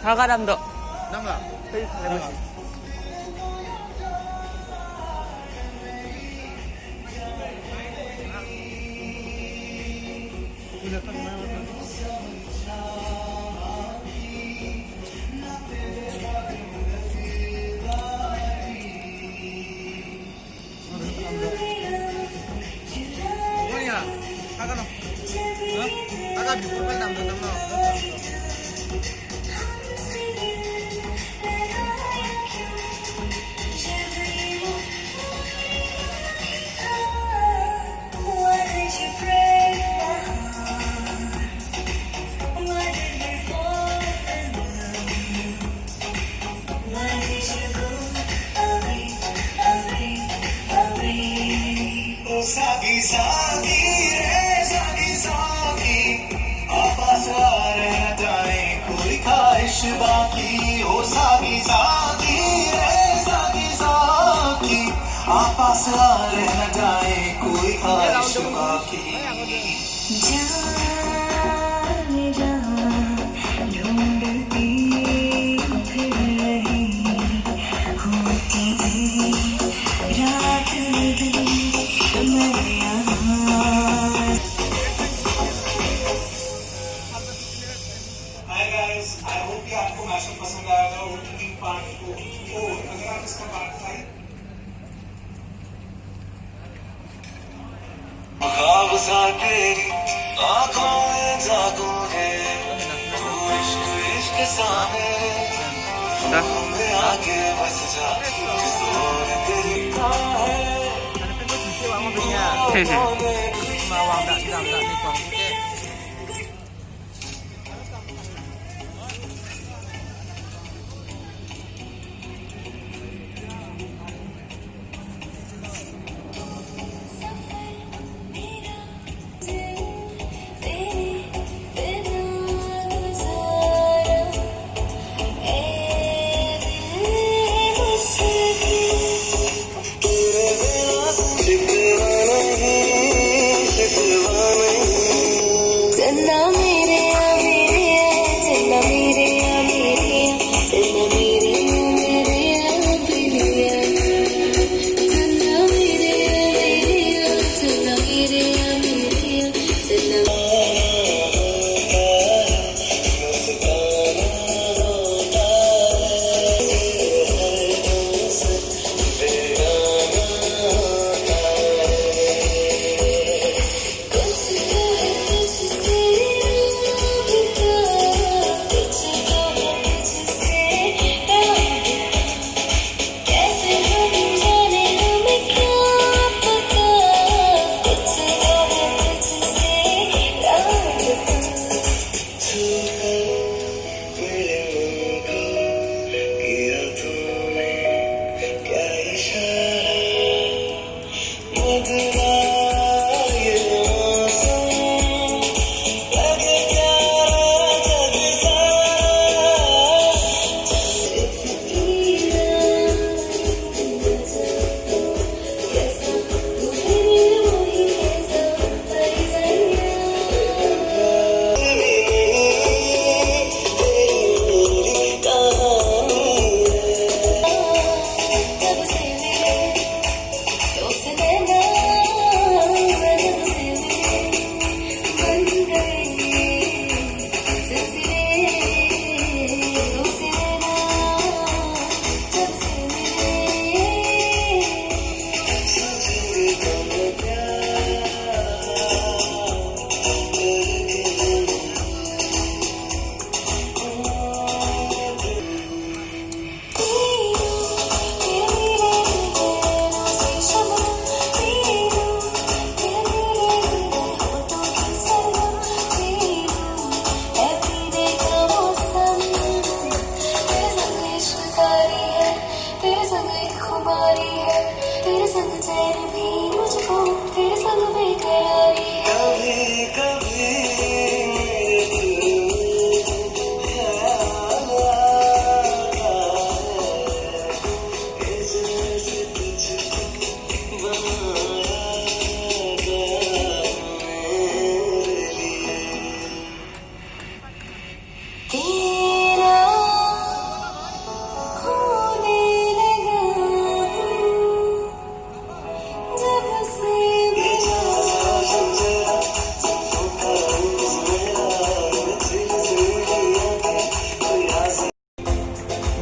사과람도. 남가. 뭐냐? 사과람. 사과 밑에 남도 남가. सागी सागी रे सागी सागी आपस रह जाए कोई ख्वाहिश बाकी ओ सागी सागी रे सागी सागी आपस रह जाए कोई ख्वाहिश बाकी जाने जहां ढूंढती फिर रही होती रात दिन Hi guys, I hope कि आपको मैशअप पसंद आएगा वोटिंग पार्ट को और अगर आप इसका पार्ट 5 ख्वाब सा तेरी आंखों में जागो है तू इश्क इश्क सा है में आके बस जा जिस और तेरी है Mawang tak di kong. शिकवा नहीं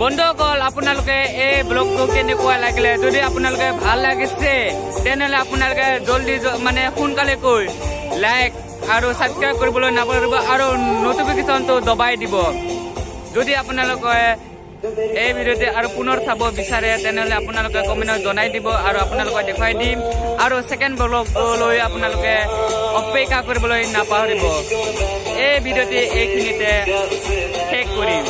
বন্ধুসকল আপোনালোকে এই ব্লগটো কেনেকুৱা লাগিলে যদি আপোনালোকে ভাল লাগিছে তেনেহ'লে আপোনালোকে জলদি মানে সোনকালে কৈ লাইক আৰু সাবস্ক্ৰাইব কৰিবলৈ নাপাহৰিব আৰু নটিফিকেশ্যনটো দবাই দিব যদি আপোনালোকে এই ভিডিঅ'তে আৰু পুনৰ চাব বিচাৰে তেনেহ'লে আপোনালোকে কমেণ্টত জনাই দিব আৰু আপোনালোকক দেখুৱাই দিম আৰু সেকেন্ড ব্লগলৈ আপোনালোকে অপেক্ষা কৰিবলৈ নাপাহৰিব এই ভিডিঅ'তে এইখিনিতে শেষ কৰিম